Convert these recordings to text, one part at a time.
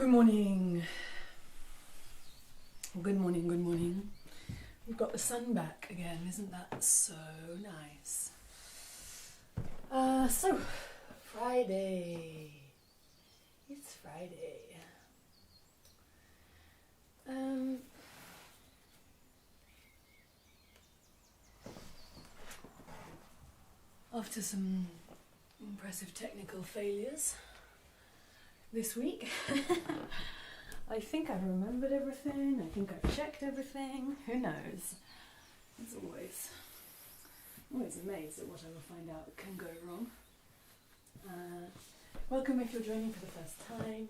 Good morning. Good morning, good morning. We've got the sun back again, isn't that so nice? So, Friday. It's Friday. After some impressive technical failures this week, I think I've remembered everything, I think I've checked everything, who knows? As always amazed at what I will find out can go wrong. Welcome if you're joining for the first time.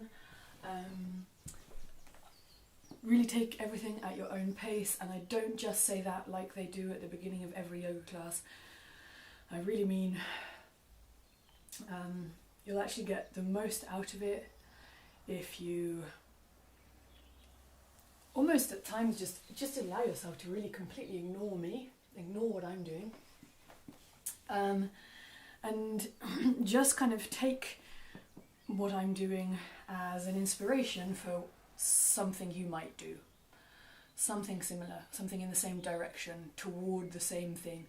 Really take everything at your own pace, and I don't just say that like they do at the beginning of every yoga class. I really mean you'll actually get the most out of it if you almost at times just allow yourself to really completely ignore what I'm doing, and just kind of take what I'm doing as an inspiration for something you might do, something similar, something in the same direction, toward the same thing.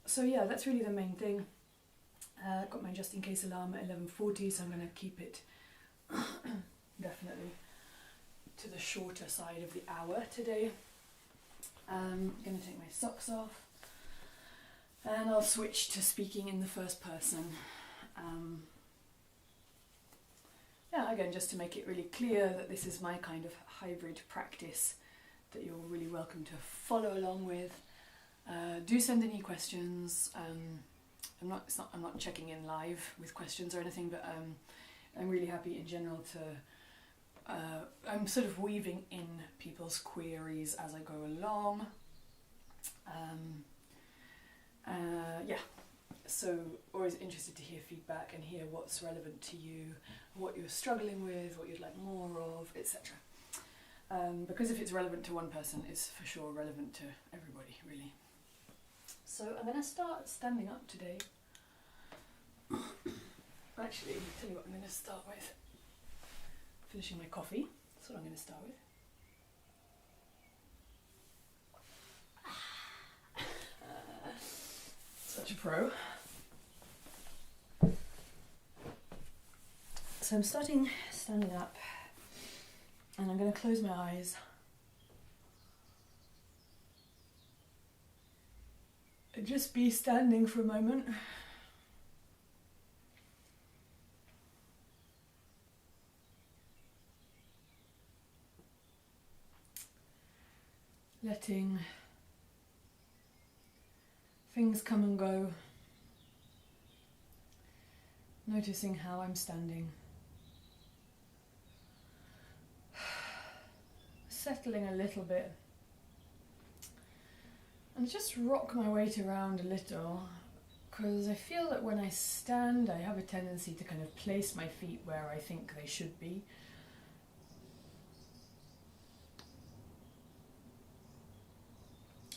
So yeah, that's really the main thing. Got my just in case alarm at 11:40, so I'm going to keep it definitely to the shorter side of the hour today. I'm going to take my socks off and I'll switch to speaking in the first person. Again, just to make it really clear that this is my kind of hybrid practice that you're really welcome to follow along with. Do send any questions. I'm not checking in live with questions or anything, but I'm really happy in general to. I'm sort of weaving in people's queries as I go along. So always interested to hear feedback and hear what's relevant to you, what you're struggling with, what you'd like more of, etc. Because if it's relevant to one person, it's for sure relevant to everybody, really. So I'm going to start standing up today. Actually, I'll tell you what I'm going to start with. Finishing my coffee, that's what I'm going to start with. Such a pro. So I'm standing up, and I'm going to close my eyes. And just be standing for a moment. Letting things come and go. Noticing how I'm standing. Settling a little bit. And just rock my weight around a little, because I feel that when I stand, I have a tendency to kind of place my feet where I think they should be.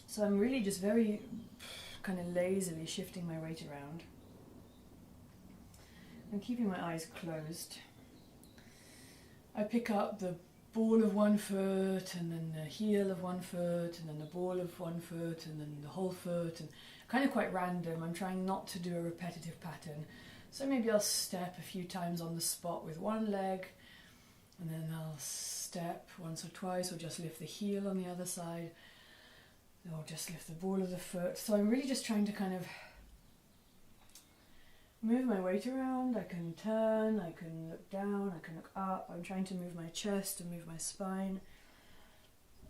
So I'm really just very kind of lazily shifting my weight around and keeping my eyes closed. I pick up the ball of one foot, and then the heel of one foot, and then the ball of one foot, and then the whole foot, and kind of quite random. I'm trying not to do a repetitive pattern. So maybe I'll step a few times on the spot with one leg, and then I'll step once or twice, or just lift the heel on the other side, or just lift the ball of the foot. So I'm really just trying to kind of move my weight around. I can turn, I can look down, I can look up. I'm trying to move my chest and move my spine.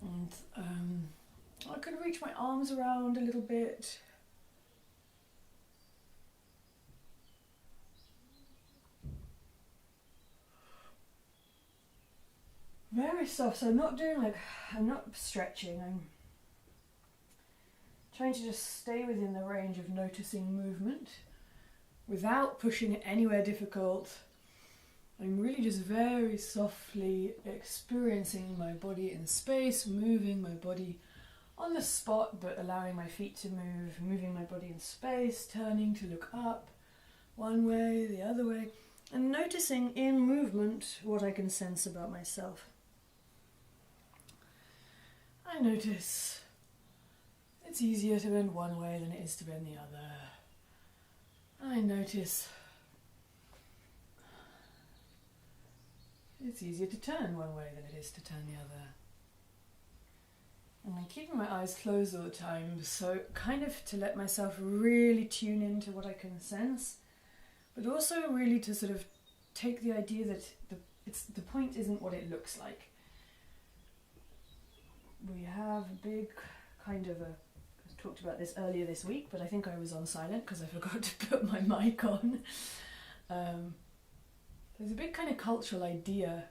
And I can reach my arms around a little bit. Very soft, so I'm not stretching. I'm trying to just stay within the range of noticing movement without pushing it anywhere difficult. I'm really just very softly experiencing my body in space, moving my body on the spot, but allowing my feet to move, moving my body in space, turning to look up one way, the other way. and noticing in movement what I can sense about myself. I notice it's easier to bend one way than it is to bend the other. I notice it's easier to turn one way than it is to turn the other. And I'm keeping my eyes closed all the time, so kind of to let myself really tune into what I can sense, but also really to sort of take the idea that the point isn't what it looks like. We have a big kind of I talked about this earlier this week, but I think I was on silent because I forgot to put my mic on. There's a big kind of cultural idea,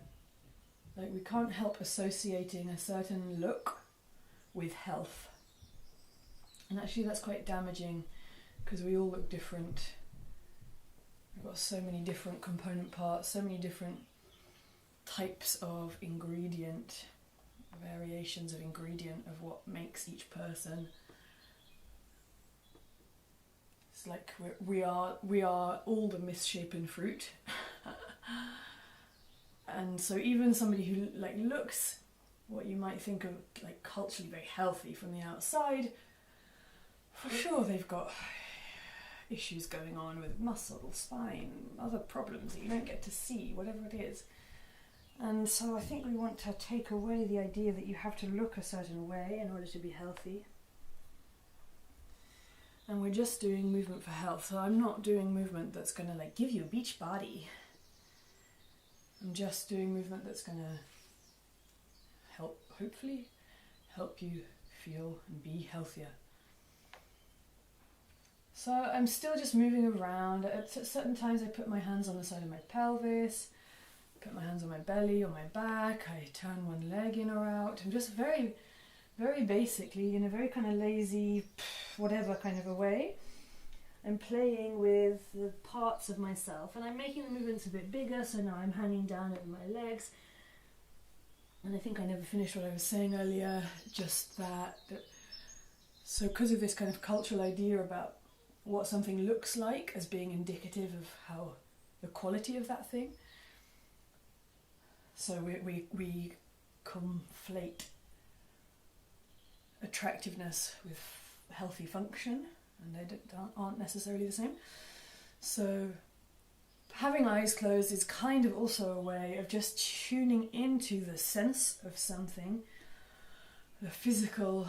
like we can't help associating a certain look with health. And actually that's quite damaging because we all look different. We've got so many different component parts, so many different types of ingredient, variations of ingredient of what makes each person. It's like we are all the misshapen fruit. And so even somebody who like looks what you might think of like culturally very healthy from the outside, for sure they've got issues going on with muscle, spine, other problems that you don't get to see, whatever it is. And so I think we want to take away the idea that you have to look a certain way in order to be healthy. And we're just doing movement for health. So I'm not doing movement that's going to like give you a beach body. I'm just doing movement that's going to help, hopefully, help you feel and be healthier. So I'm still just moving around. At certain times I put my hands on the side of my pelvis, put my hands on my belly or my back. I turn one leg in or out. I'm just very, very basically, in a very kind of lazy, whatever kind of a way, I'm playing with the parts of myself, and I'm making the movements a bit bigger, so now I'm hanging down over my legs. And I think I never finished what I was saying earlier, just that so because of this kind of cultural idea about what something looks like as being indicative of how the quality of that thing, so we conflate attractiveness with healthy function, and they aren't necessarily the same. So having eyes closed is kind of also a way of just tuning into the sense of something, the physical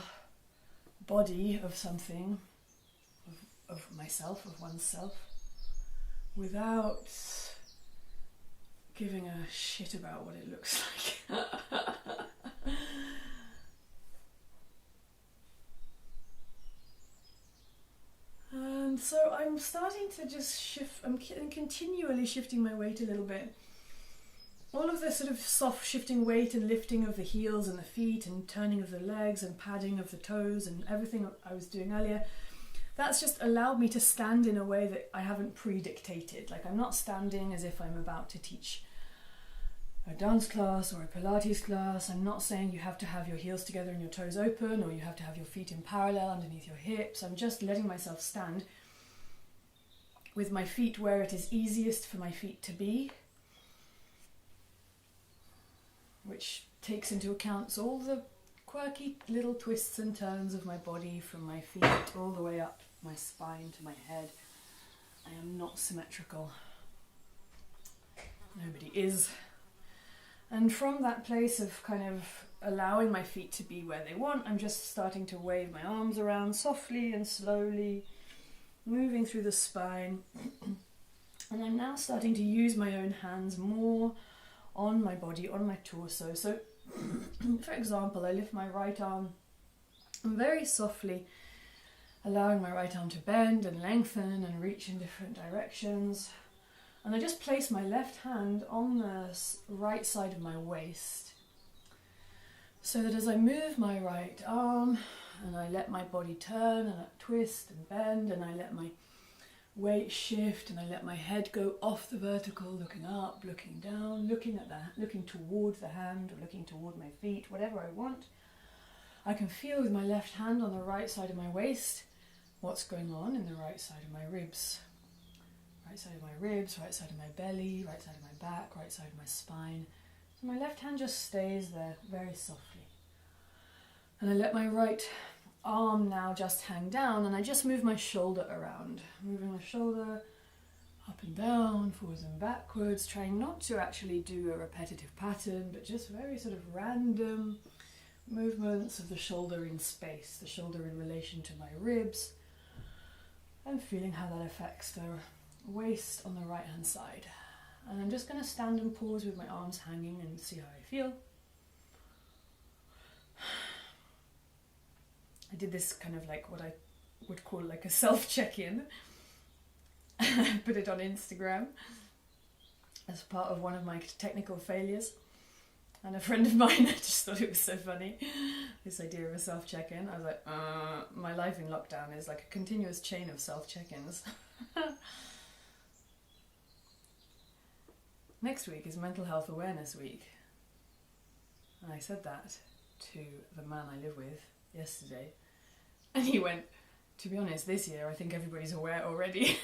body of something, of myself, of oneself, without giving a shit about what it looks like. And so I'm starting to just shift, I'm continually shifting my weight a little bit. All of this sort of soft shifting weight and lifting of the heels and the feet and turning of the legs and padding of the toes and everything I was doing earlier, that's just allowed me to stand in a way that I haven't predictated. Like I'm not standing as if I'm about to teach a dance class or a Pilates class. I'm not saying you have to have your heels together and your toes open, or you have to have your feet in parallel underneath your hips. I'm just letting myself stand with my feet where it is easiest for my feet to be, which takes into account all the quirky little twists and turns of my body, from my feet all the way up my spine to my head. I am not symmetrical. Nobody is. And from that place of kind of allowing my feet to be where they want, I'm just starting to wave my arms around softly and slowly, moving through the spine. And I'm now starting to use my own hands more on my body, on my torso. So, for example, I lift my right arm and very softly allowing my right arm to bend and lengthen and reach in different directions. And I just place my left hand on the right side of my waist, so that as I move my right arm and I let my body turn and twist and bend, and I let my weight shift, and I let my head go off the vertical, looking up, looking down, looking toward the hand or looking toward my feet, whatever I want, I can feel with my left hand on the right side of my waist what's going on in the right side of my ribs. right side of my ribs, right side of my belly, right side of my back, right side of my spine. So my left hand just stays there very softly. And I let my right arm now just hang down, and I just move my shoulder around, moving my shoulder up and down, forwards and backwards, trying not to actually do a repetitive pattern, but just very sort of random movements of the shoulder in space, the shoulder in relation to my ribs, and feeling how that affects the waist on the right hand side. And I'm just going to stand and pause with my arms hanging and see how I feel. I did this kind of like what I would call like a self-check-in. I put it on Instagram as part of one of my technical failures. And a friend of mine, I just thought it was so funny, this idea of a self-check-in. I was like, my life in lockdown is like a continuous chain of self-check-ins. Next week is Mental Health Awareness Week. And I said that to the man I live with yesterday. And he went, to be honest, this year I think everybody's aware already.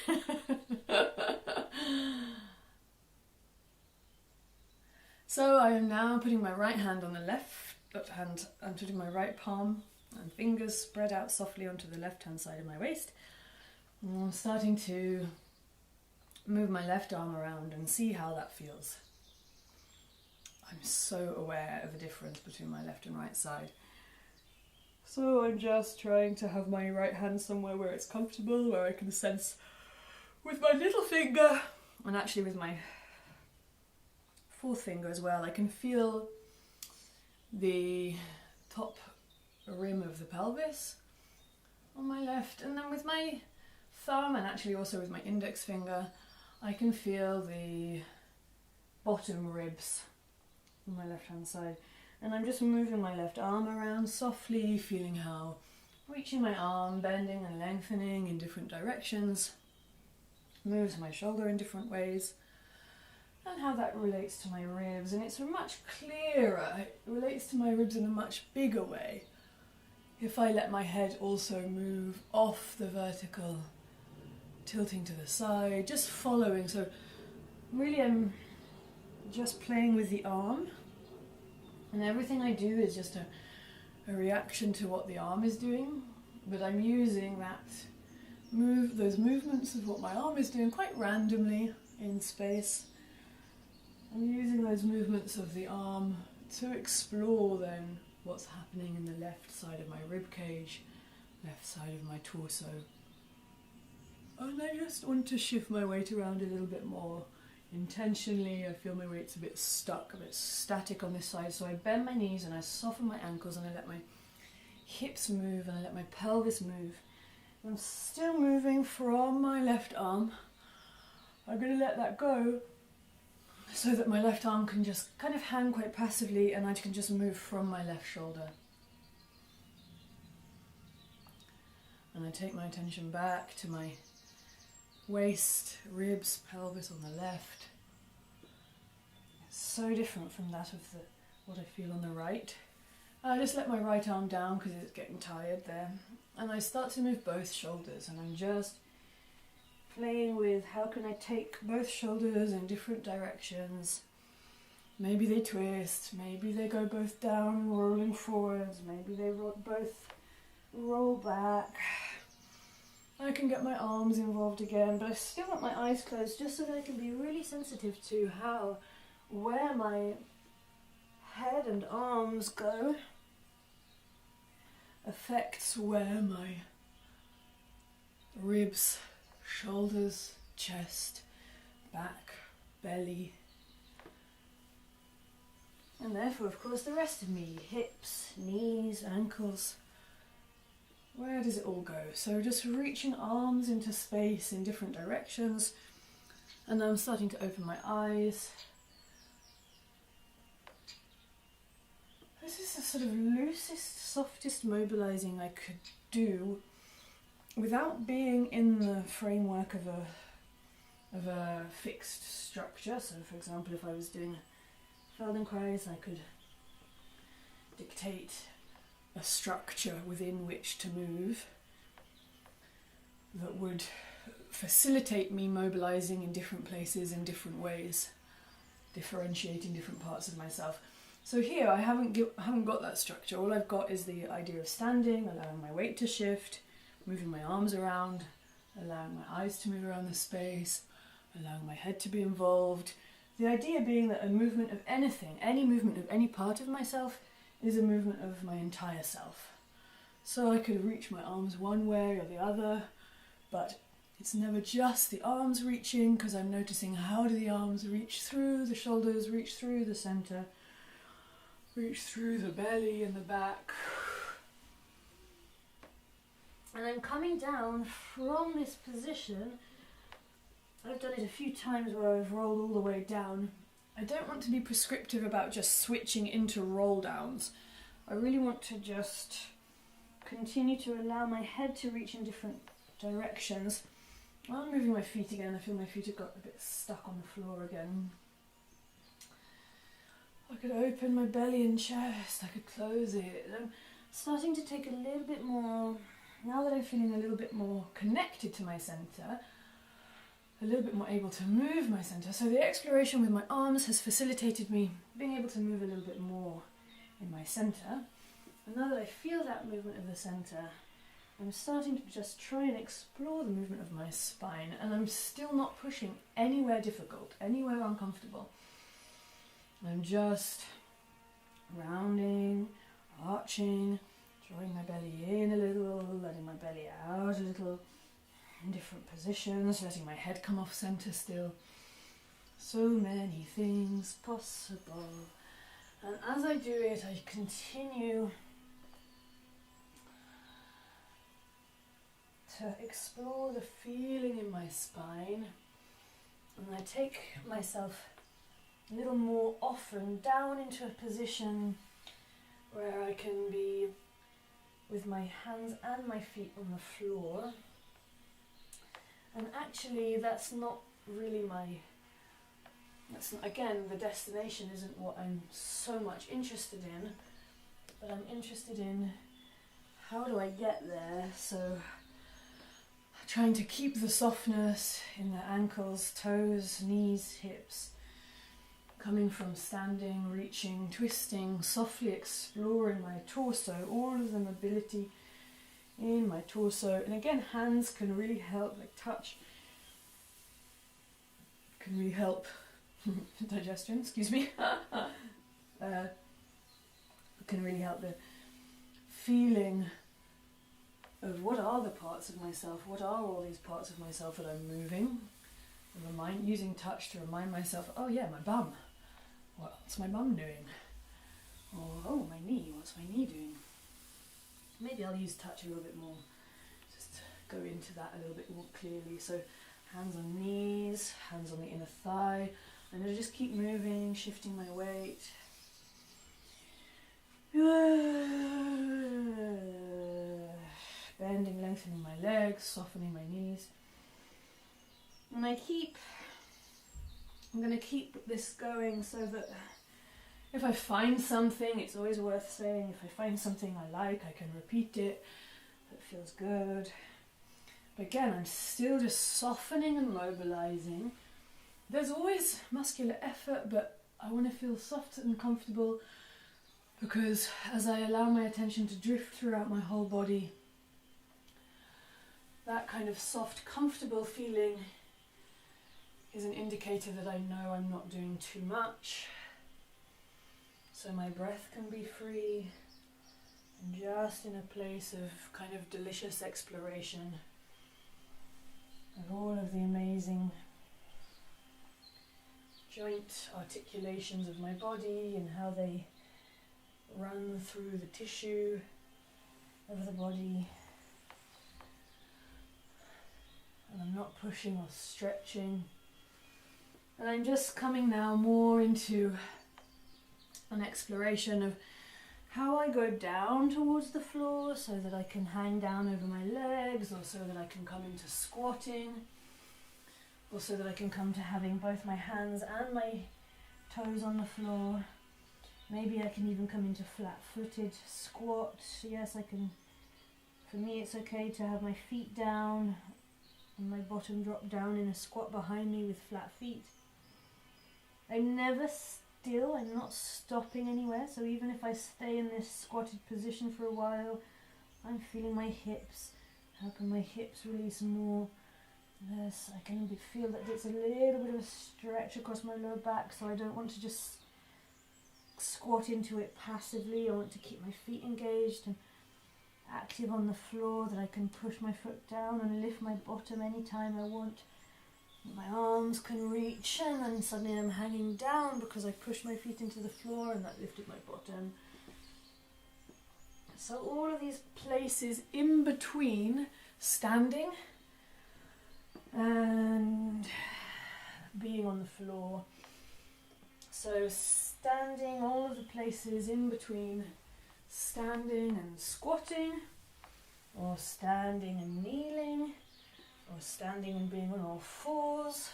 So I am now putting my right hand on the left hand. I'm putting my right palm and fingers spread out softly onto the left hand side of my waist. And I'm starting to move my left arm around and see how that feels. I'm so aware of the difference between my left and right side. So I'm just trying to have my right hand somewhere where it's comfortable, where I can sense with my little finger, and actually with my fourth finger as well, I can feel the top rim of the pelvis on my left, and then with my thumb and actually also with my index finger, I can feel the bottom ribs on my left hand side. And I'm just moving my left arm around softly, feeling how reaching my arm, bending and lengthening in different directions, moves my shoulder in different ways, and how that relates to my ribs. And it's much clearer, it relates to my ribs in a much bigger way if I let my head also move off the vertical, tilting to the side, just following. So really I'm just playing with the arm, and everything I do is just a reaction to what the arm is doing, but I'm using those movements of what my arm is doing quite randomly in space. I'm using those movements of the arm to explore then what's happening in the left side of my rib cage, left side of my torso. And I just want to shift my weight around a little bit more intentionally. I feel my weight's a bit stuck, a bit static on this side, so I bend my knees and I soften my ankles and I let my hips move and I let my pelvis move. I'm still moving from my left arm. I'm going to let that go so that my left arm can just kind of hang quite passively, and I can just move from my left shoulder. And I take my attention back to my waist, ribs, pelvis on the left. It's so different from that of what I feel on the right. I just let my right arm down because it's getting tired there. And I start to move both shoulders, and I'm just playing with how can I take both shoulders in different directions. Maybe they twist, maybe they go both down, rolling forwards, maybe they both roll back. I can get my arms involved again, but I still want my eyes closed just so that I can be really sensitive to where my head and arms go affects where my ribs, shoulders, chest, back, belly, and therefore of course the rest of me, hips, knees, ankles. Where does it all go? So just reaching arms into space in different directions, and I'm starting to open my eyes. This is the sort of loosest, softest mobilizing I could do without being in the framework of a fixed structure. So for example, if I was doing Feldenkrais, I could dictate a structure within which to move that would facilitate me mobilizing in different places in different ways, differentiating different parts of myself. So here I haven't got that structure. All I've got is the idea of standing, allowing my weight to shift, moving my arms around, allowing my eyes to move around the space, allowing my head to be involved. The idea being that a movement of anything, any movement of any part of myself, is a movement of my entire self. So I could reach my arms one way or the other, but it's never just the arms reaching, because I'm noticing how do the arms reach through the shoulders, reach through the center, reach through the belly and the back. And I'm coming down from this position. I've done it a few times where I've rolled all the way down. I don't want to be prescriptive about just switching into roll downs. I really want to just continue to allow my head to reach in different directions. While I'm moving my feet again, I feel my feet have got a bit stuck on the floor again. I could open my belly and chest, I could close it. I'm starting to take a little bit more, now that I'm feeling a little bit more connected to my centre, a little bit more able to move my centre. So the exploration with my arms has facilitated me being able to move a little bit more in my centre. And now that I feel that movement of the centre, I'm starting to just try and explore the movement of my spine, and I'm still not pushing anywhere difficult, anywhere uncomfortable. I'm just rounding, arching, drawing my belly in a little, letting my belly out a little, in different positions, letting my head come off center still. So many things possible. And as I do it, I continue to explore the feeling in my spine, and I take myself a little more often down into a position where I can be with my hands and my feet on the floor. And actually that's not really again, the destination isn't what I'm so much interested in, but I'm interested in how do I get there. So trying to keep the softness in the ankles, toes, knees, hips, coming from standing, reaching, twisting, softly exploring my torso, all of the mobility in my torso. And again, hands can really help, like touch can really help digestion, excuse me, can really help the feeling of what are the parts of myself, what are all these parts of myself that I'm moving, and using touch to remind myself, oh yeah, my bum, what's my bum doing? Or, oh, my knee, what's my knee doing? Maybe I'll use touch a little bit more, just go into that a little bit more clearly. So hands on knees, hands on the inner thigh, and I'll just keep moving, shifting my weight. Bending, lengthening my legs, softening my knees. And I'm going to keep this going so that if I find something, it's always worth saying, if I find something I like, I can repeat it, that feels good. But again, I'm still just softening and mobilizing. There's always muscular effort, but I want to feel soft and comfortable, because as I allow my attention to drift throughout my whole body, that kind of soft, comfortable feeling is an indicator that I know I'm not doing too much. So my breath can be free, and just in a place of kind of delicious exploration of all of the amazing joint articulations of my body and how they run through the tissue of the body. And I'm not pushing or stretching. And I'm just coming now more into an exploration of how I go down towards the floor so that I can hang down over my legs, or so that I can come into squatting, or so that I can come to having both my hands and my toes on the floor. Maybe I can even come into flat-footed squat. Yes, I can. For me, it's okay to have my feet down and my bottom drop down in a squat behind me with flat feet. I'm never still, I'm not stopping anywhere, so even if I stay in this squatted position for a while, I'm feeling my hips. How can my hips release more? Yes, I can feel that it's a little bit of a stretch across my lower back, so I don't want to just squat into it passively. I want to keep my feet engaged and active on the floor, that I can push my foot down and lift my bottom anytime I want. My arms can reach, and then suddenly I'm hanging down because I pushed my feet into the floor and that lifted my bottom. So all of these places in between standing and being on the floor. So standing, all of the places in between standing and squatting, or standing and kneeling, or standing and being on all fours,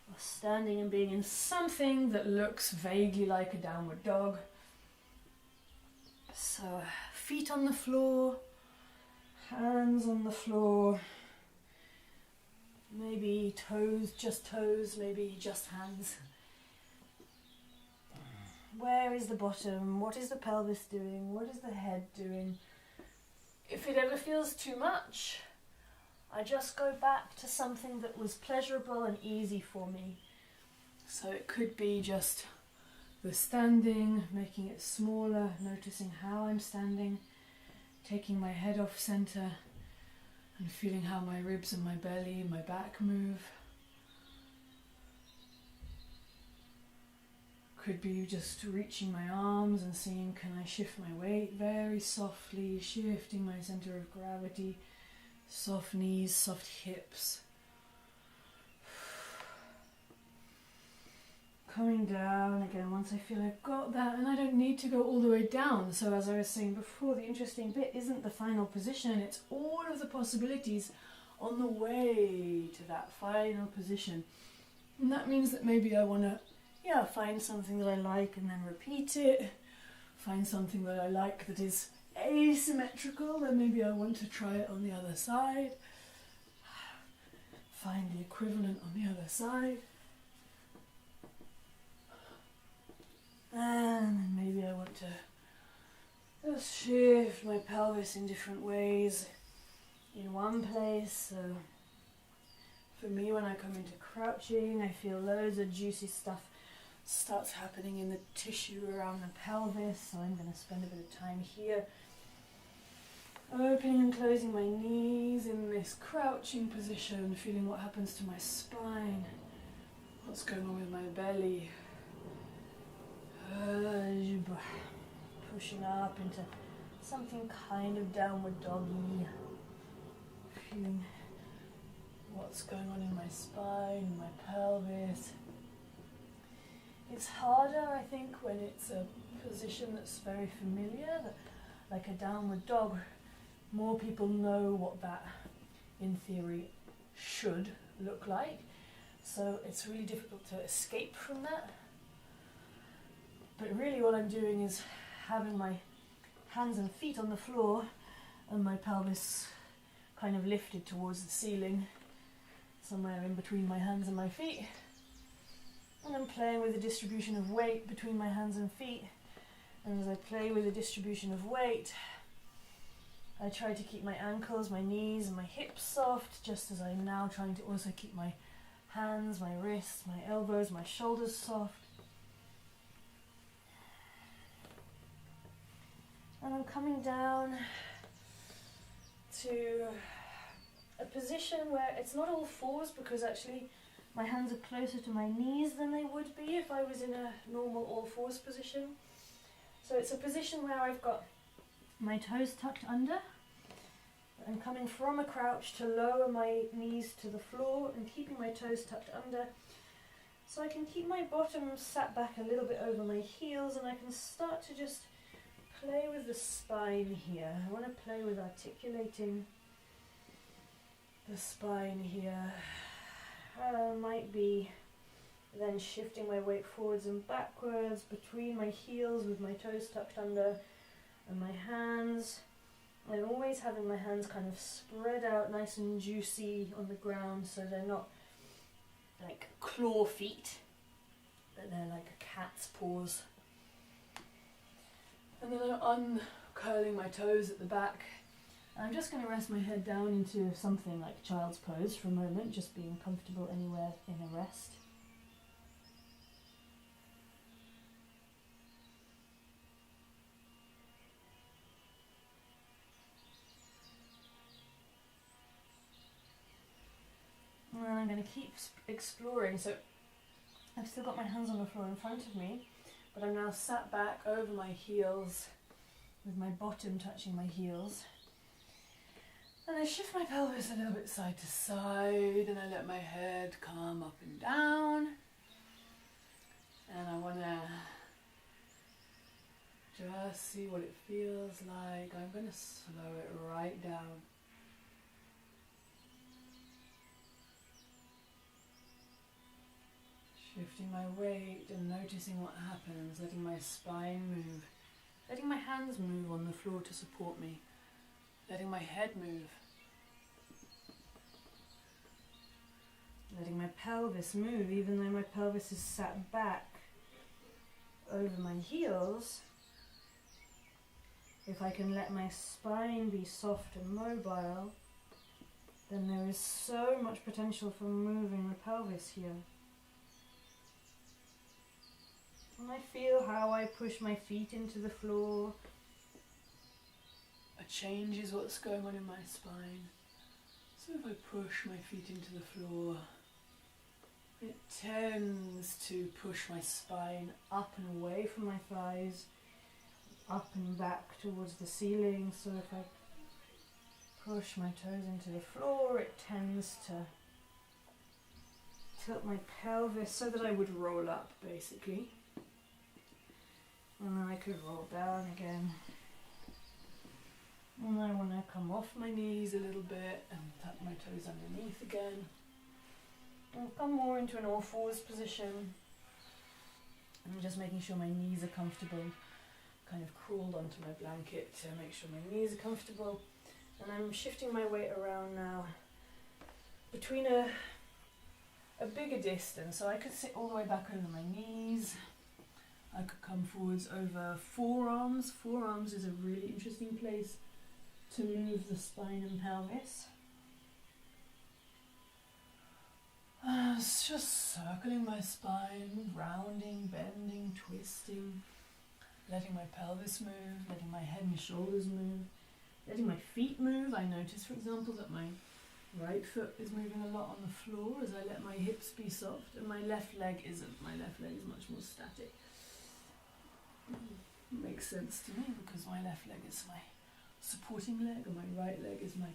or standing and being in something that looks vaguely like a downward dog. So feet on the floor, hands on the floor, maybe toes, maybe just hands. Where is the bottom? What is the pelvis doing? What is the head doing? If it ever feels too much, I just go back to something that was pleasurable and easy for me. So it could be just the standing, making it smaller, noticing how I'm standing, taking my head off center and feeling how my ribs and my belly, my back move. Could be just reaching my arms and seeing, can I shift my weight very softly, shifting my center of gravity, soft knees, soft hips. Coming down again once I feel I've got that, and I don't need to go all the way down. So as I was saying before, the interesting bit isn't the final position, it's all of the possibilities on the way to that final position. And that means that maybe I want to find something that I like and then repeat it. Find something that I like that is asymmetrical, and maybe I want to try it on the other side. Find the equivalent on the other side. And then maybe I want to just shift my pelvis in different ways in one place. So for me, when I come into crouching, I feel loads of juicy stuff starts happening in the tissue around the pelvis, so I'm going to spend a bit of time here opening and closing my knees in this crouching position, feeling what happens to my spine, what's going on with my belly, pushing up into something kind of downward doggy, feeling what's going on in my spine, my pelvis. It's harder, I think, when it's a position that's very familiar, like a downward dog. More people know what that, in theory, should look like. So it's really difficult to escape from that. But really what I'm doing is having my hands and feet on the floor and my pelvis kind of lifted towards the ceiling, somewhere in between my hands and my feet. And I'm playing with the distribution of weight between my hands and feet. And as I play with the distribution of weight, I try to keep my ankles, my knees and my hips soft, just as I'm now trying to also keep my hands, my wrists, my elbows, my shoulders soft. And I'm coming down to a position where it's not all fours, because actually my hands are closer to my knees than they would be if I was in a normal all fours position. So it's a position where I've got my toes tucked under. I'm coming from a crouch to lower my knees to the floor and keeping my toes tucked under. So I can keep my bottom sat back a little bit over my heels, and I can start to just play with the spine here. I want to play with articulating the spine here. Might be then shifting my weight forwards and backwards between my heels with my toes tucked under and my hands I'm always having my hands kind of spread out nice and juicy on the ground, so they're not like claw feet, but they're like a cat's paws. And then I'm uncurling my toes at the back. I'm just going to rest my head down into something like child's pose for a moment, just being comfortable anywhere in a rest. And I'm going to keep exploring. So I've still got my hands on the floor in front of me, but I'm now sat back over my heels with my bottom touching my heels. And I shift my pelvis a little bit side to side, and I let my head come up and down. And I want to just see what it feels like. I'm going to slow it right down. Shifting my weight and noticing what happens, letting my spine move, letting my hands move on the floor to support me, letting my head move, letting my pelvis move, even though my pelvis is sat back over my heels. If I can let my spine be soft and mobile, then there is so much potential for moving the pelvis here. And I feel how I push my feet into the floor. It changes what's going on in my spine. So if I push my feet into the floor, it tends to push my spine up and away from my thighs, up and back towards the ceiling. So if I push my toes into the floor, it tends to tilt my pelvis so that I would roll up, basically. And then I could roll down again. And I want to come off my knees a little bit and tuck my toes underneath again. And come more into an all fours position. I'm just making sure my knees are comfortable. Kind of crawled onto my blanket to make sure my knees are comfortable. And I'm shifting my weight around now between a bigger distance. So I could sit all the way back over my knees. I could come forwards over forearms. Forearms is a really interesting place to move the spine and pelvis. It's just circling my spine, rounding, bending, twisting, letting my pelvis move, letting my head and shoulders move, letting my feet move. I notice, for example, that my right foot is moving a lot on the floor as I let my hips be soft, and my left leg isn't. My left leg is much more static. Makes sense to me because my left leg is my supporting leg and my right leg is my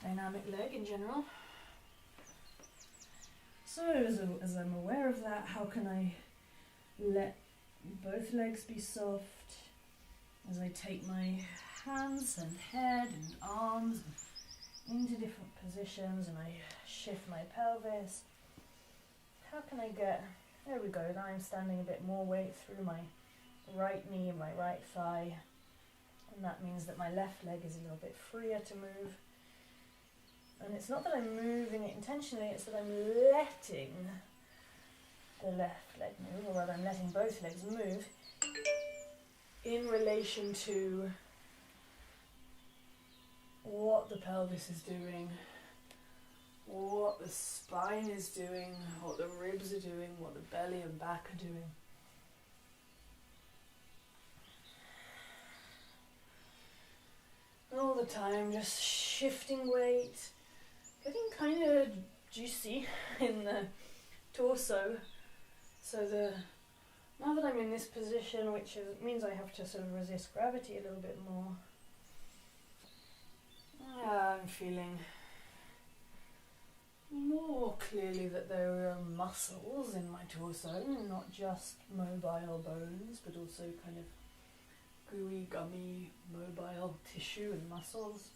dynamic leg in general. So as I'm aware of that, how can I let both legs be soft as I take my hands and head and arms into different positions and I shift my pelvis? How can I get, there we go, now I'm standing a bit more weight through my right knee and my right thigh, and that means that my left leg is a little bit freer to move. And it's not that I'm moving it intentionally, it's that I'm letting the left leg move, or rather I'm letting both legs move in relation to what the pelvis is doing, what the spine is doing, what the ribs are doing, what the belly and back are doing. All the time, just shifting weight, getting kind of juicy in the torso. So now that I'm in this position, which means I have to sort of resist gravity a little bit more, I'm feeling more clearly that there are muscles in my torso, not just mobile bones, but also kind of gooey, gummy, mobile tissue and muscles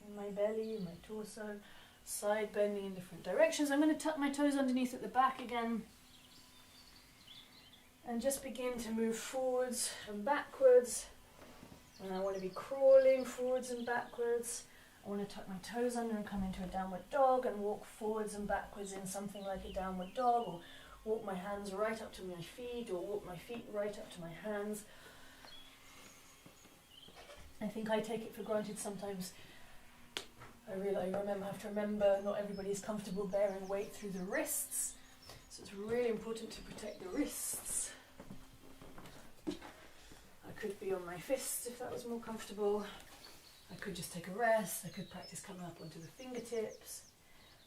in my belly, in my torso, side bending in different directions. I'm going to tuck my toes underneath at the back again and just begin to move forwards and backwards And I want to be crawling forwards and backwards. I want to tuck my toes under and come into a downward dog and walk forwards and backwards in something like a downward dog, or walk my hands right up to my feet, or walk my feet right up to my hands. I think I take it for granted sometimes. I have to remember not everybody is comfortable bearing weight through the wrists, so it's really important to protect the wrists. I could be on my fists if that was more comfortable. I could just take a rest. I could practice coming up onto the fingertips.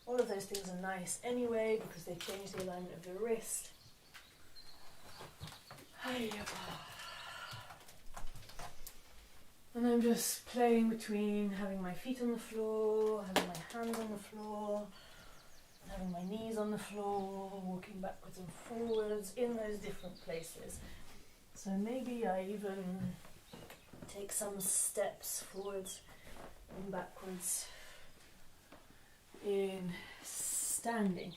All of those things are nice anyway because they change the alignment of the wrist. And I'm just playing between having my feet on the floor, having my hands on the floor, having my knees on the floor, walking backwards and forwards in those different places. So maybe I even take some steps forwards and backwards in standing.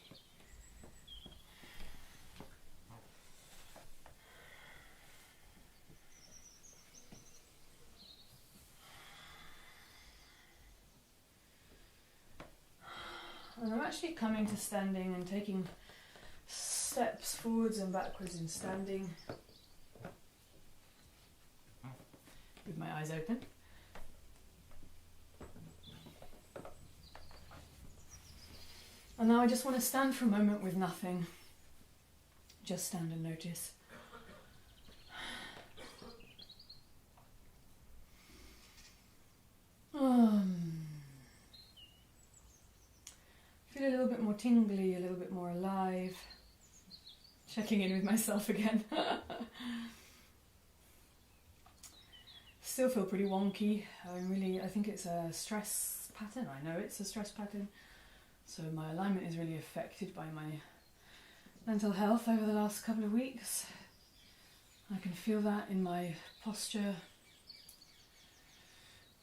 And I'm actually coming to standing and taking steps forwards and backwards in standing with my eyes open. And now I just want to stand for a moment with nothing. Just stand and notice. Feel a little bit more tingly, a little bit more alive. Checking in with myself again. Still feel pretty wonky. I think it's a stress pattern. I know it's a stress pattern. So my alignment is really affected by my mental health over the last couple of weeks. I can feel that in my posture.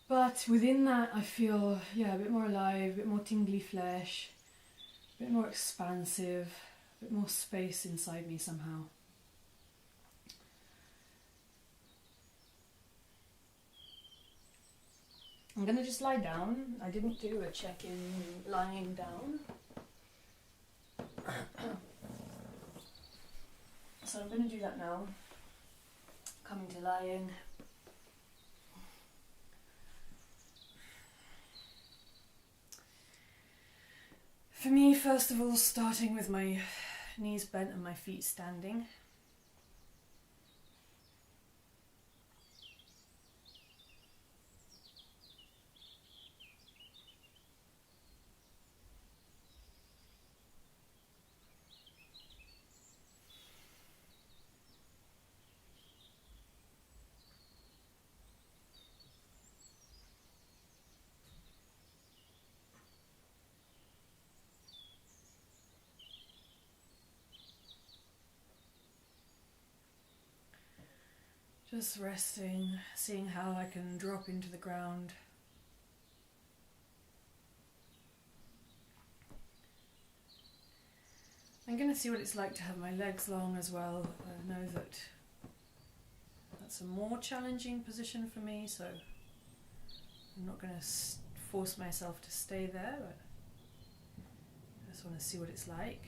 But within that I feel, a bit more alive, a bit more tingly flesh, a bit more expansive, a bit more space inside me somehow. I'm going to just lie down. I didn't do a check-in lying down. So I'm going to do that now. Coming to lying. For me, first of all, starting with my knees bent and my feet standing. Just resting, seeing how I can drop into the ground. I'm going to see what it's like to have my legs long as well. I know that that's a more challenging position for me, so I'm not going to force myself to stay there, but I just want to see what it's like.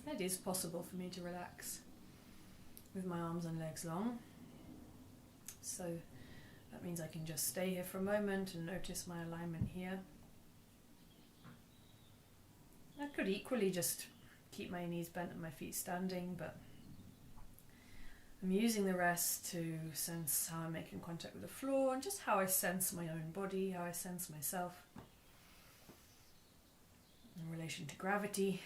It is possible for me to relax with my arms and legs long. So that means I can just stay here for a moment and notice my alignment here. I could equally just keep my knees bent and my feet standing, but I'm using the rest to sense how I'm making contact with the floor and just how I sense my own body, how I sense myself in relation to gravity.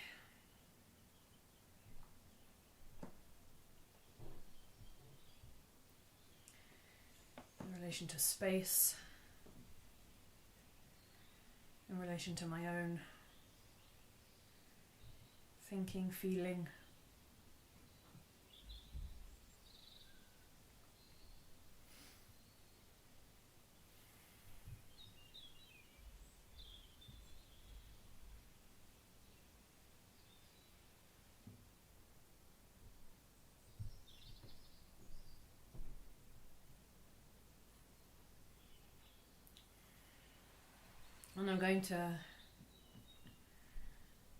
In relation to space. in relation to my own thinking, feeling. And I'm going to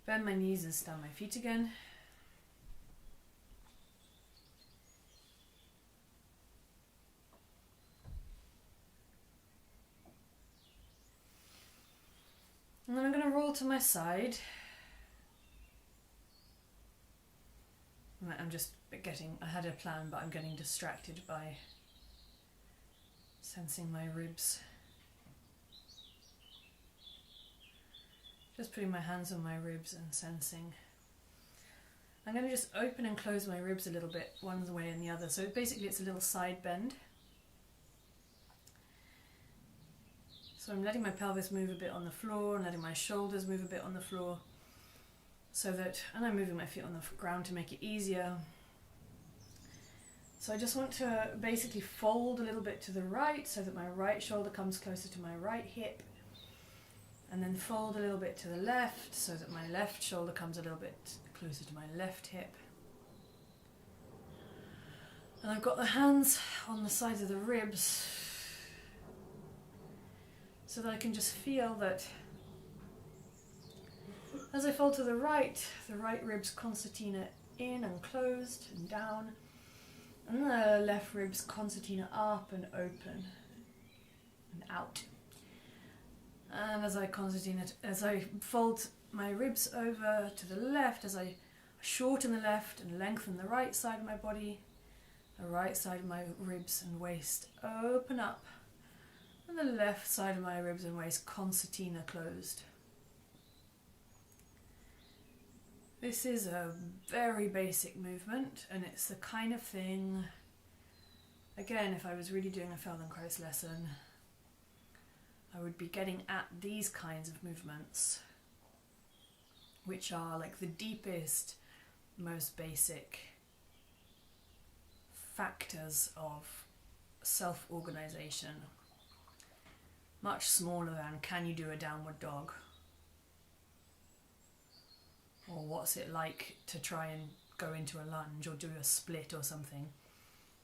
bend my knees and stand my feet again. And then I'm going to roll to my side. I'm just I had a plan, but I'm getting distracted by sensing my ribs. Just putting my hands on my ribs and sensing. I'm going to just open and close my ribs a little bit, one way and the other. So basically it's a little side bend. So I'm letting my pelvis move a bit on the floor and letting my shoulders move a bit on the floor. And I'm moving my feet on the ground to make it easier. So I just want to basically fold a little bit to the right so that my right shoulder comes closer to my right hip. And then fold a little bit to the left so that my left shoulder comes a little bit closer to my left hip. And I've got the hands on the sides of the ribs so that I can just feel that as I fold to the right ribs concertina in and closed and down, and the left ribs concertina up and open and out. And as I fold my ribs over to the left, as I shorten the left and lengthen the right side of my body, the right side of my ribs and waist open up, and the left side of my ribs and waist concertina closed. This is a very basic movement, and it's the kind of thing, again, if I was really doing a Feldenkrais lesson, I would be getting at these kinds of movements, which are like the deepest, most basic factors of self-organization, much smaller than can you do a downward dog, or what's it like to try and go into a lunge or do a split or something,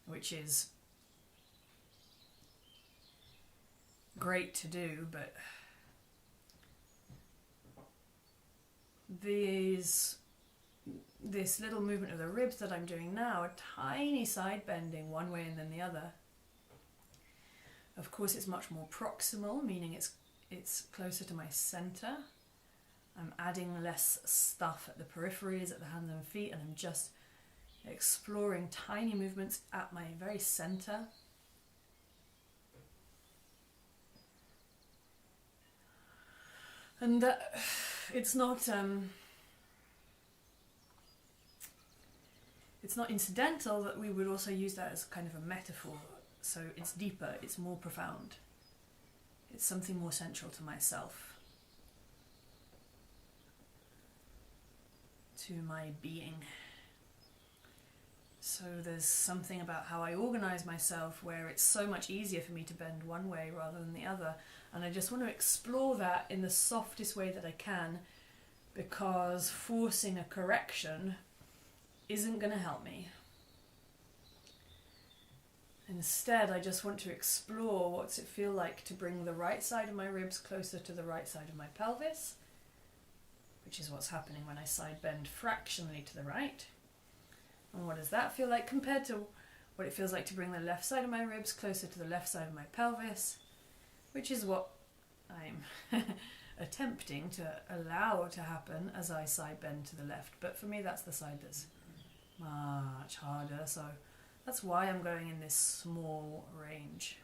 which is great to do, but this little movement of the ribs that I'm doing now, a tiny side bending one way and then the other. Of course, it's much more proximal, meaning it's closer to my center. I'm adding less stuff at the peripheries, at the hands and feet, and I'm just exploring tiny movements at my very center. And it's not incidental that we would also use that as kind of a metaphor. So it's deeper, it's more profound. It's something more central to myself, to my being. So there's something about how I organize myself where it's so much easier for me to bend one way rather than the other. And I just want to explore that in the softest way that I can, because forcing a correction isn't going to help me. Instead, I just want to explore what's it feel like to bring the right side of my ribs closer to the right side of my pelvis, which is what's happening when I side bend fractionally to the right. And what does that feel like compared to what it feels like to bring the left side of my ribs closer to the left side of my pelvis, which is what I'm attempting to allow to happen as I side bend to the left. But for me, that's the side that's much harder. So that's why I'm going in this small range.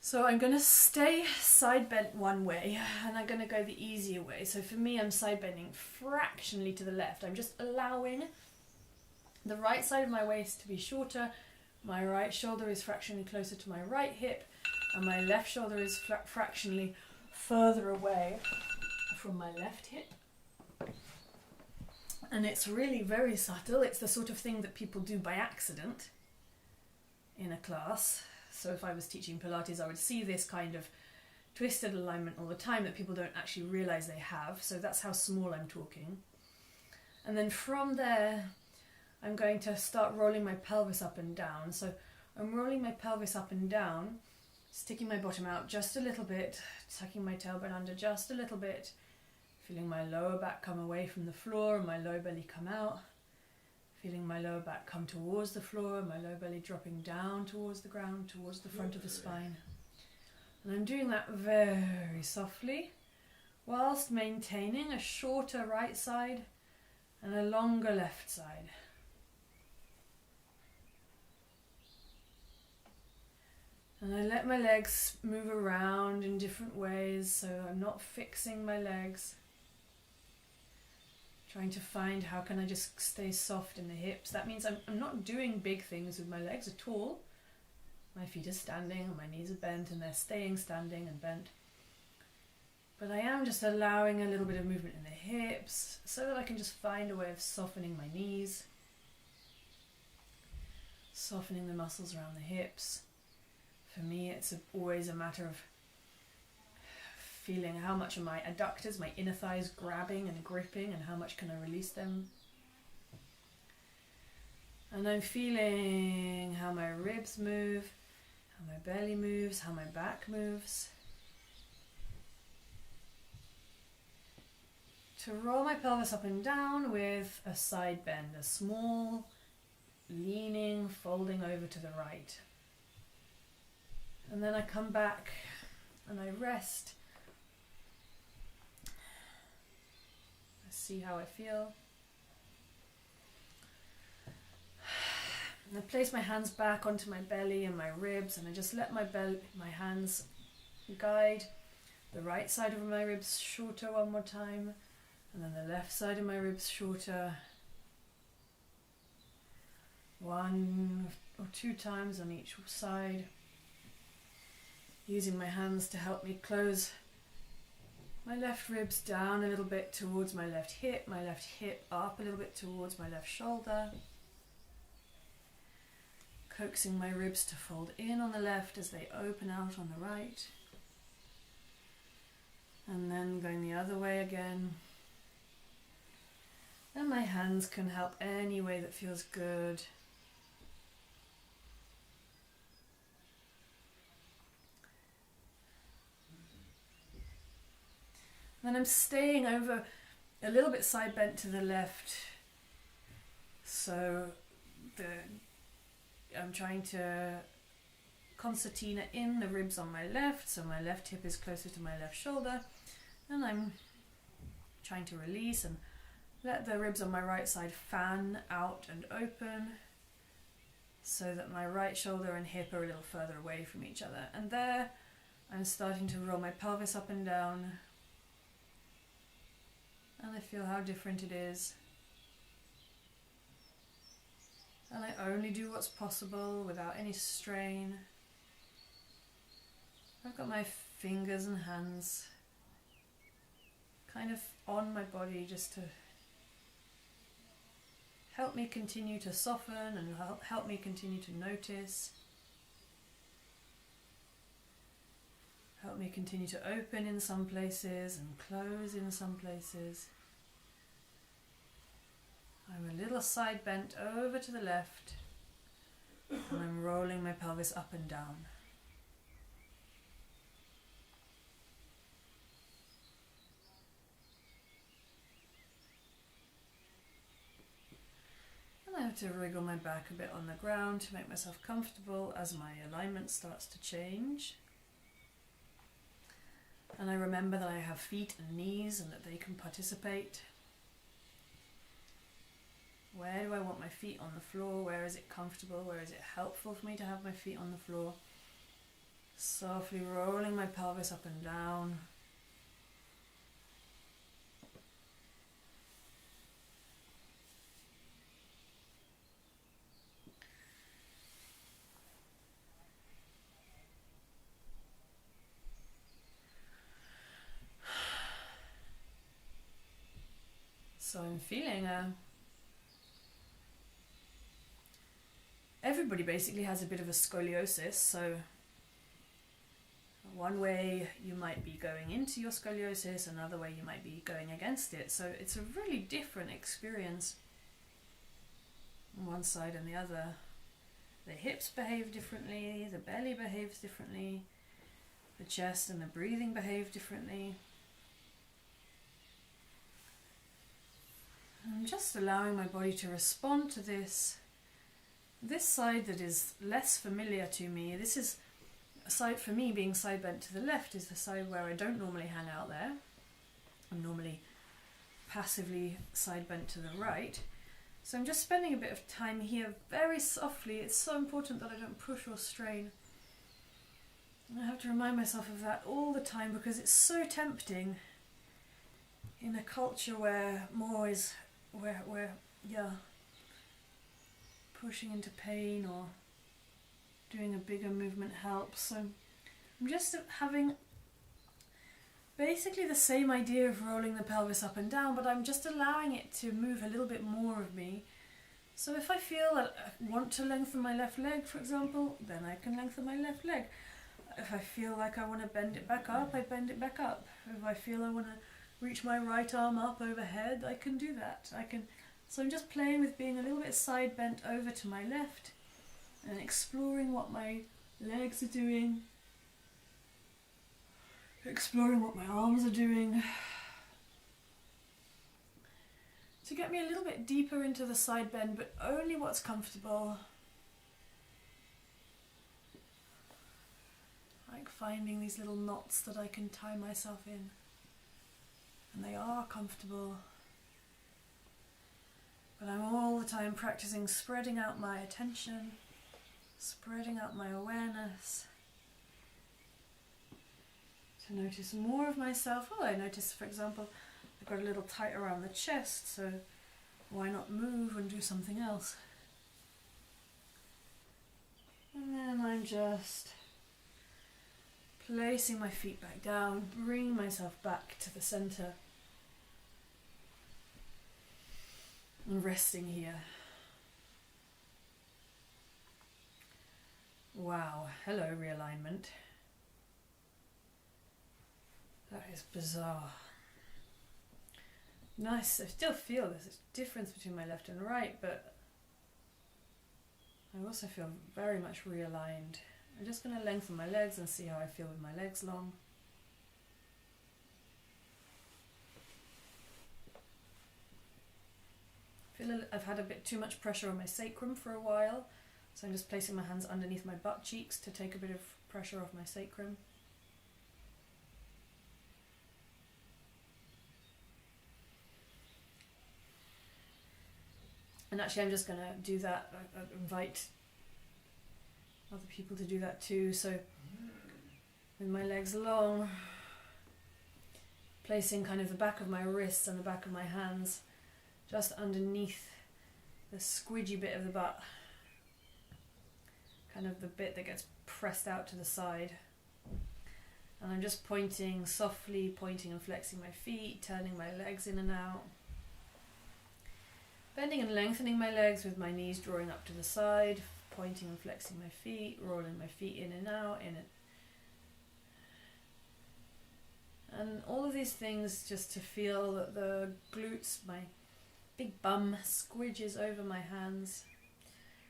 So I'm going to stay side bent one way, and I'm going to go the easier way. So for me, I'm side bending fractionally to the left. I'm just allowing the right side of my waist to be shorter. My right shoulder is fractionally closer to my right hip, and my left shoulder is fractionally further away from my left hip. And it's really very subtle. It's the sort of thing that people do by accident in a class. So if I was teaching Pilates, I would see this kind of twisted alignment all the time that people don't actually realize they have. So that's how small I'm talking. And then from there, I'm going to start rolling my pelvis up and down. So I'm rolling my pelvis up and down, sticking my bottom out just a little bit, tucking my tailbone under just a little bit, feeling my lower back come away from the floor and my low belly come out, feeling my lower back come towards the floor and my low belly dropping down towards the ground, towards the front of the spine. And I'm doing that very softly, whilst maintaining a shorter right side and a longer left side. And I let my legs move around in different ways, so I'm not fixing my legs. Trying to find how can I just stay soft in the hips. That means I'm not doing big things with my legs at all. My feet are standing and my knees are bent and they're staying standing and bent. But I am just allowing a little bit of movement in the hips so that I can just find a way of softening my knees. Softening the muscles around the hips. For me, it's always a matter of feeling how much are my adductors, my inner thighs grabbing and gripping, and how much can I release them. And I'm feeling how my ribs move, how my belly moves, how my back moves. To roll my pelvis up and down with a side bend, a small leaning, folding over to the right. And then I come back and I rest. I see how I feel. And I place my hands back onto my belly and my ribs, and I just let my hands guide the right side of my ribs shorter one more time, and then the left side of my ribs shorter. 1 or 2 times on each side. Using my hands to help me close my left ribs down a little bit towards my left hip up a little bit towards my left shoulder. Coaxing my ribs to fold in on the left as they open out on the right. And then going the other way again. And my hands can help any way that feels good. Then I'm staying over a little bit side bent to the left, so I'm trying to concertina in the ribs on my left, so my left hip is closer to my left shoulder, and I'm trying to release and let the ribs on my right side fan out and open so that my right shoulder and hip are a little further away from each other. And there I'm starting to roll my pelvis up and down. And I feel how different it is. And I only do what's possible without any strain. I've got my fingers and hands kind of on my body just to help me continue to soften and help me continue to notice. Help me continue to open in some places and close in some places. I'm a little side bent over to the left, and I'm rolling my pelvis up and down. And I have to wriggle my back a bit on the ground to make myself comfortable as my alignment starts to change. And I remember that I have feet and knees and that they can participate. Where do I want my feet on the floor? Where is it comfortable? Where is it helpful for me to have my feet on the floor? Softly rolling my pelvis up and down. So I'm feeling everybody basically has a bit of a scoliosis, so one way you might be going into your scoliosis, another way you might be going against it. So it's a really different experience on one side and the other. The hips behave differently, the belly behaves differently, the chest and the breathing behave differently. I'm just allowing my body to respond to this. This side that is less familiar to me, this is a side for me being side bent to the left, is the side where I don't normally hang out there. I'm normally passively side bent to the right. So I'm just spending a bit of time here very softly. It's so important that I don't push or strain. And I have to remind myself of that all the time because it's so tempting in a culture where more is where pushing into pain or doing a bigger movement helps. So I'm just having basically the same idea of rolling the pelvis up and down, but I'm just allowing it to move a little bit more of me. So if I feel that I want to lengthen my left leg, for example, then I can lengthen my left leg. If I feel like I want to bend it back up, I bend it back up. If I feel I want to reach my right arm up overhead, I can do that. So I'm just playing with being a little bit side bent over to my left and exploring what my legs are doing, exploring what my arms are doing, to get me a little bit deeper into the side bend, but only what's comfortable. Like finding these little knots that I can tie myself in, and they are comfortable. But I'm all the time practicing spreading out my attention, spreading out my awareness, to notice more of myself. Oh, I notice, for example, I've got a little tight around the chest, so why not move and do something else? And then I'm just placing my feet back down, bringing myself back to the center, and resting here. Wow, hello realignment. That is bizarre. Nice, I still feel there's a difference between my left and right, but I also feel very much realigned. I'm just going to lengthen my legs and see how I feel with my legs long. I've had a bit too much pressure on my sacrum for a while, so I'm just placing my hands underneath my butt cheeks to take a bit of pressure off my sacrum. And actually I'm just going to do that. I invite other people to do that too. So with my legs long, placing kind of the back of my wrists and the back of my hands just underneath the squidgy bit of the butt, kind of the bit that gets pressed out to the side. And I'm just pointing, softly pointing and flexing my feet, turning my legs in and out. Bending and lengthening my legs with my knees drawing up to the side, pointing and flexing my feet, rolling my feet in and out, in it. And all of these things just to feel that the glutes, my big bum squidges over my hands.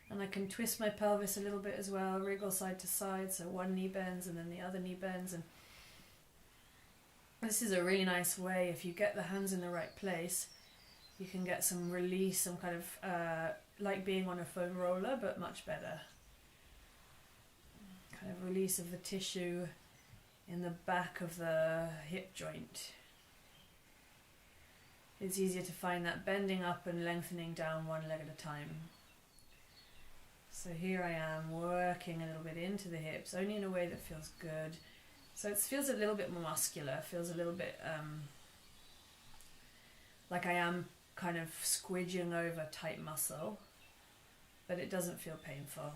And I can twist my pelvis a little bit as well, wriggle side to side, so one knee bends and then the other knee bends. And this is a really nice way, if you get the hands in the right place, you can get some release, some kind of, like being on a foam roller, but much better. Kind of release of the tissue in the back of the hip joint. It's easier to find that bending up and lengthening down one leg at a time. So here I am working a little bit into the hips, only in a way that feels good. So it feels a little bit more muscular, feels a little bit like I am kind of squidging over tight muscle, but it doesn't feel painful.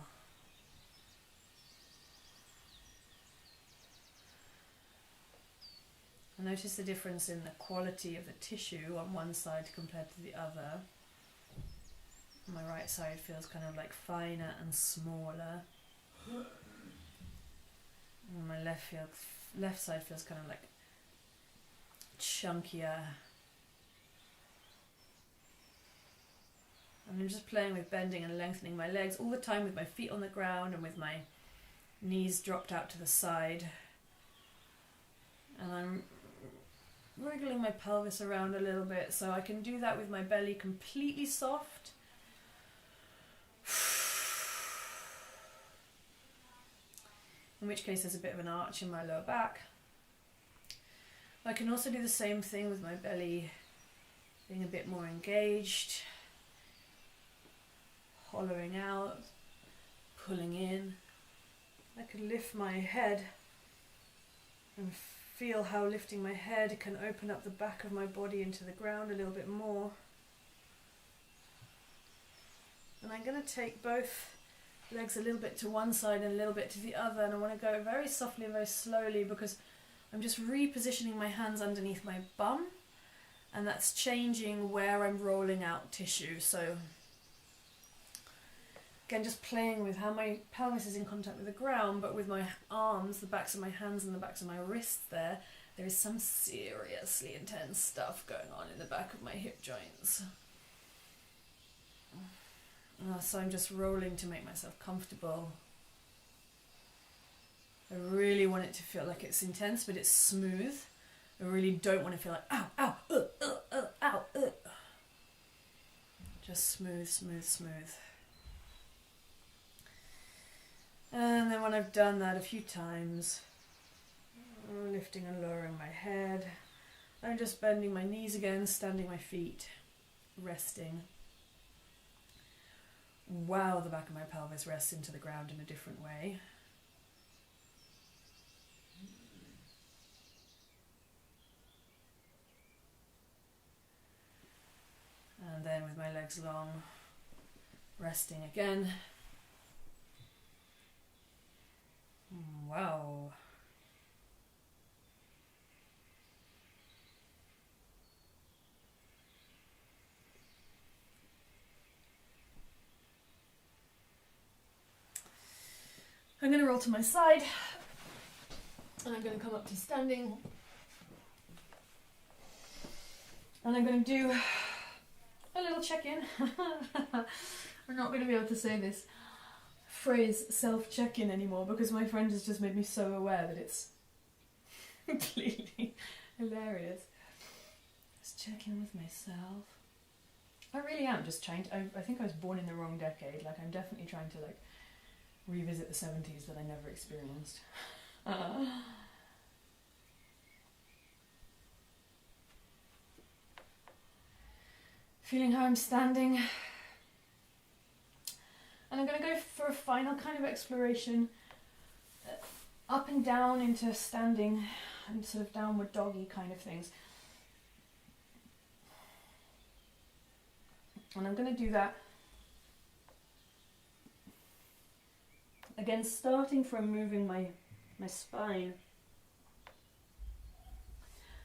Notice the difference in the quality of the tissue on one side compared to the other. My right side feels kind of like finer and smaller. And my left side feels kind of like chunkier. And I'm just playing with bending and lengthening my legs all the time with my feet on the ground and with my knees dropped out to the side. And I'm wriggling my pelvis around a little bit, so I can do that with my belly completely soft. In which case there's a bit of an arch in my lower back. I can also do the same thing with my belly being a bit more engaged, hollowing out, pulling in. I can lift my head and feel how lifting my head can open up the back of my body into the ground a little bit more. And I'm going to take both legs a little bit to one side and a little bit to the other, and I want to go very softly and very slowly because I'm just repositioning my hands underneath my bum, and that's changing where I'm rolling out tissue. So again, just playing with how my pelvis is in contact with the ground, but with my arms, the backs of my hands and the backs of my wrists there is some seriously intense stuff going on in the back of my hip joints. So I'm just rolling to make myself comfortable. I really want it to feel like it's intense, but it's smooth. I really don't want to feel like, ow, ow, ow. Just smooth, smooth, smooth. And then when I've done that a few times, lifting and lowering my head, I'm just bending my knees again, standing my feet, resting. Wow, the back of my pelvis rests into the ground in a different way. And then with my legs long, resting again. Wow. I'm going to roll to my side and I'm going to come up to standing and I'm going to do a little check-in. I'm not going to be able to say this phrase self-check-in anymore because my friend has just made me so aware that it's completely hilarious. Just check in with myself. I really am just trying to, I think I was born in the wrong decade. Like, I'm definitely trying to like revisit the 70s that I never experienced. Feeling how I'm standing. And I'm going to go for a final kind of exploration up and down into standing and sort of downward doggy kind of things. And I'm going to do that again, starting from moving my spine,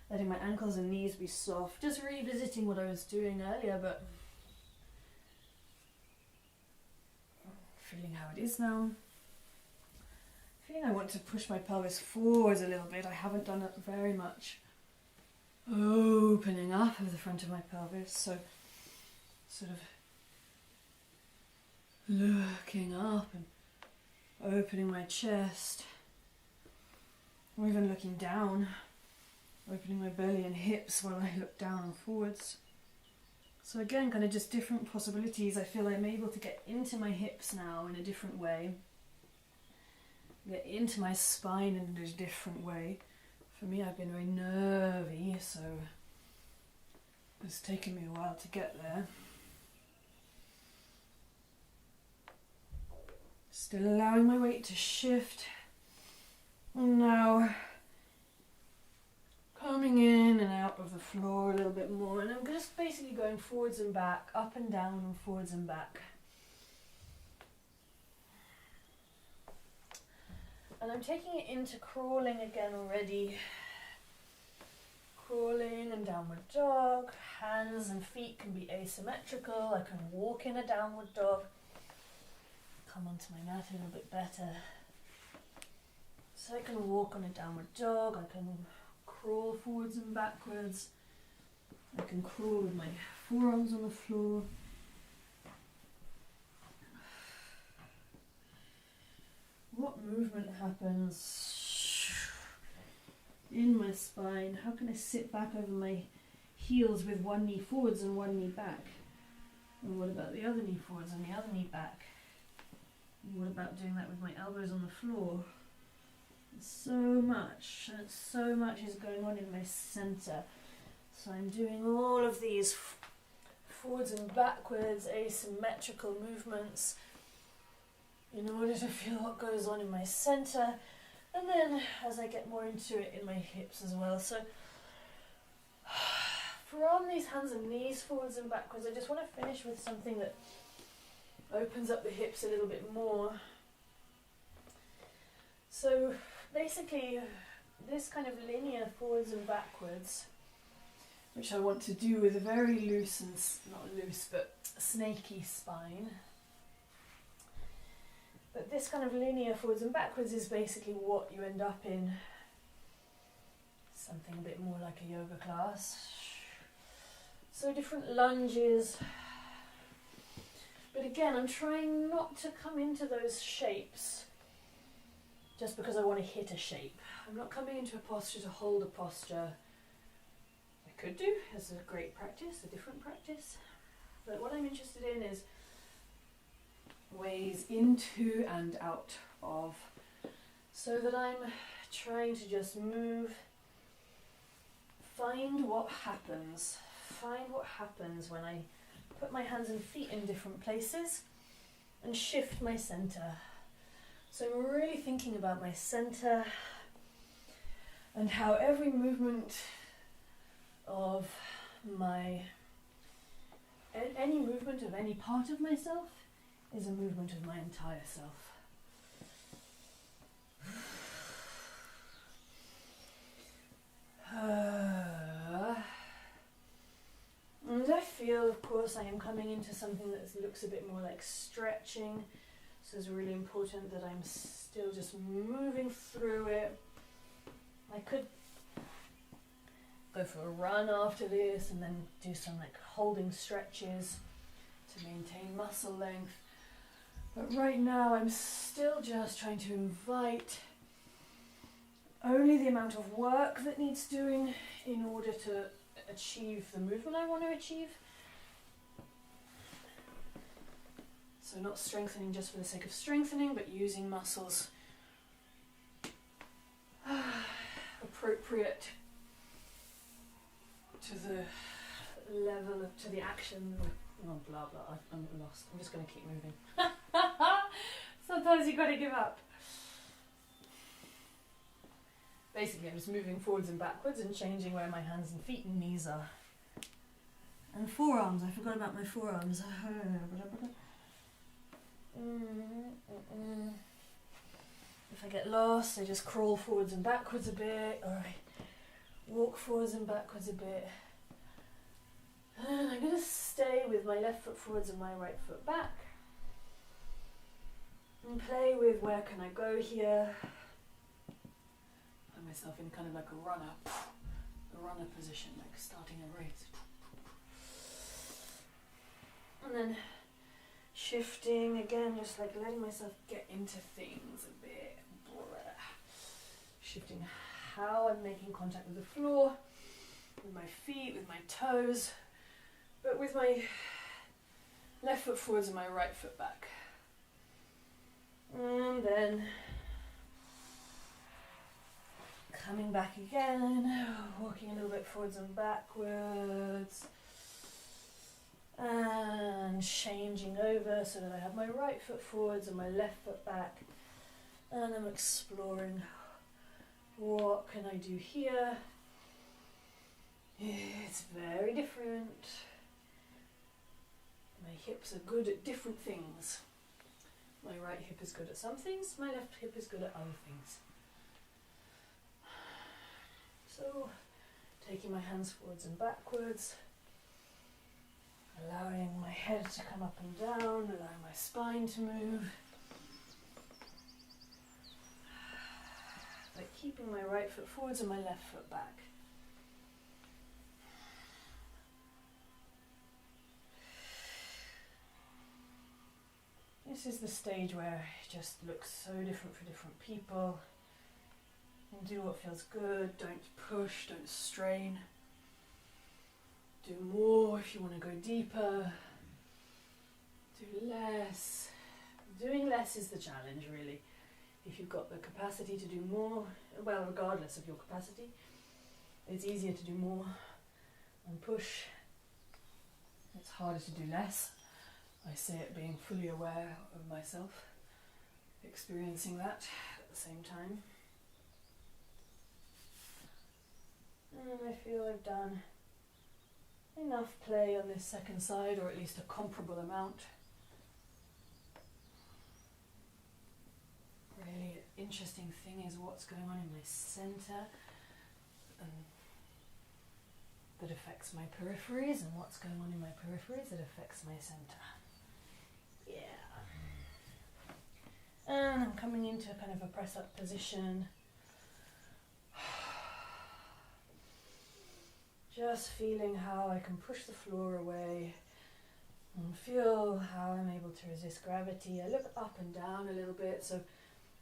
letting my ankles and knees be soft, just revisiting what I was doing earlier, but feeling how it is now. Feeling I want to push my pelvis forwards a little bit. I haven't done it very much. Opening up of the front of my pelvis, so sort of looking up and opening my chest, or even looking down, opening my belly and hips while I look down and forwards. So again, kind of just different possibilities. I feel I'm able to get into my hips now in a different way, get into my spine in a different way. For me, I've been very nervy, so it's taken me a while to get there. Still allowing my weight to shift. And now coming in and out of the floor a little bit more. And I'm just basically going forwards and back, up and down and forwards and back. And I'm taking it into crawling again already. crawling and downward dog. Hands and feet can be asymmetrical. I can walk in a downward dog. Come onto my mat a little bit better. So I can walk on a downward dog. I can crawl forwards and backwards. I can crawl with my forearms on the floor. What movement happens in my spine? How can I sit back over my heels with one knee forwards and one knee back? And what about the other knee forwards and the other knee back? And what about doing that with my elbows on the floor? So much is going on in my center. So I'm doing all of these forwards and backwards asymmetrical movements in order to feel what goes on in my center, and then as I get more into it, in my hips as well. So from these hands and knees forwards and backwards, I just want to finish with something that opens up the hips a little bit more. So basically this kind of linear forwards and backwards, which I want to do with a very loose and, not loose, but snaky spine. But this kind of linear forwards and backwards is basically what you end up in. Something a bit more like a yoga class. So different lunges. But again, I'm trying not to come into those shapes just because I want to hit a shape. I'm not coming into a posture to hold a posture. I could do as a great practice, a different practice. But what I'm interested in is ways into and out of, so that I'm trying to just move, find what happens when I put my hands and feet in different places and shift my center. So I'm really thinking about my center and how every movement of any movement of any part of myself is a movement of my entire self. And I feel, of course, I am coming into something that looks a bit more like stretching. So it's really important that I'm still just moving through it. I could go for a run after this and then do some like holding stretches to maintain muscle length. But right now I'm still just trying to invite only the amount of work that needs doing in order to achieve the movement I want to achieve. So not strengthening just for the sake of strengthening, but using muscles appropriate to the level of, to the action. Oh, blah blah. I'm lost. I'm just going to keep moving. Sometimes you got to give up. Basically, I'm just moving forwards and backwards and changing where my hands and feet and knees are. And forearms. I forgot about my forearms. If I get lost, I just crawl forwards and backwards a bit, or I walk forwards and backwards a bit. And I'm going to stay with my left foot forwards and my right foot back. And play with where can I go here. Put myself in kind of like a runner position, like starting a race. And then shifting again, just like letting myself get into things a bit. Shifting how I'm making contact with the floor, with my feet, with my toes, but with my left foot forwards and my right foot back. And then coming back again, walking a little bit forwards and backwards, and changing over so that I have my right foot forwards and my left foot back, and I'm exploring what can I do here. It's very different. My hips are good at different things. My right hip is good at some things, my left hip is good at other things. So Taking my hands forwards and backwards, allowing my head to come up and down, allowing my spine to move, but keeping my right foot forwards and my left foot back. This is the stage where it just looks so different for different people. And do what feels good, don't push, don't strain. Do more if you want to go deeper. Do less. Doing less is the challenge, really. If you've got the capacity to do more, well, regardless of your capacity, it's easier to do more and push. It's harder to do less. I say it being fully aware of myself, experiencing that at the same time. And I feel I've done enough play on this second side, or at least a comparable amount. Really interesting thing is what's going on in my centre that affects my peripheries, and what's going on in my peripheries that affects my centre. Yeah. And I'm coming into kind of a press-up position. Just feeling how I can push the floor away and feel how I'm able to resist gravity. I look up and down a little bit, so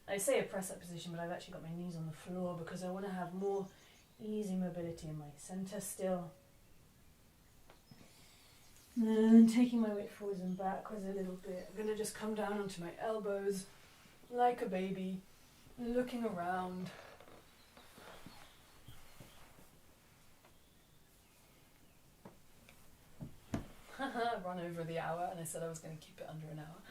I say a press-up position, but I've actually got my knees on the floor because I want to have more easy mobility in my centre still. And taking my weight forwards and backwards a little bit. I'm going to just come down onto my elbows like a baby, looking around. Run over the hour, and I said I was going to keep it under an hour.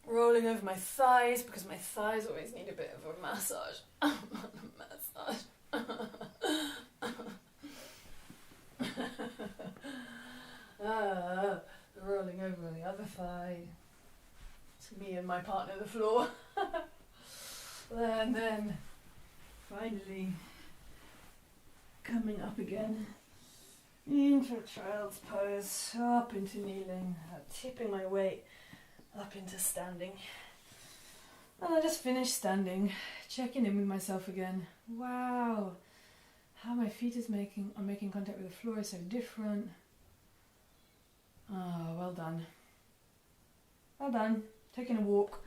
Rolling over my thighs, because my thighs always need a bit of a massage. Rolling over the other thigh. It's me and my partner the floor. And then finally coming up again into a child's pose, up into kneeling, tipping my weight up into standing. And I just finished standing, checking in with myself again. Wow, how my feet are making contact with the floor is so different. Oh, well done. Well done. Taking a walk.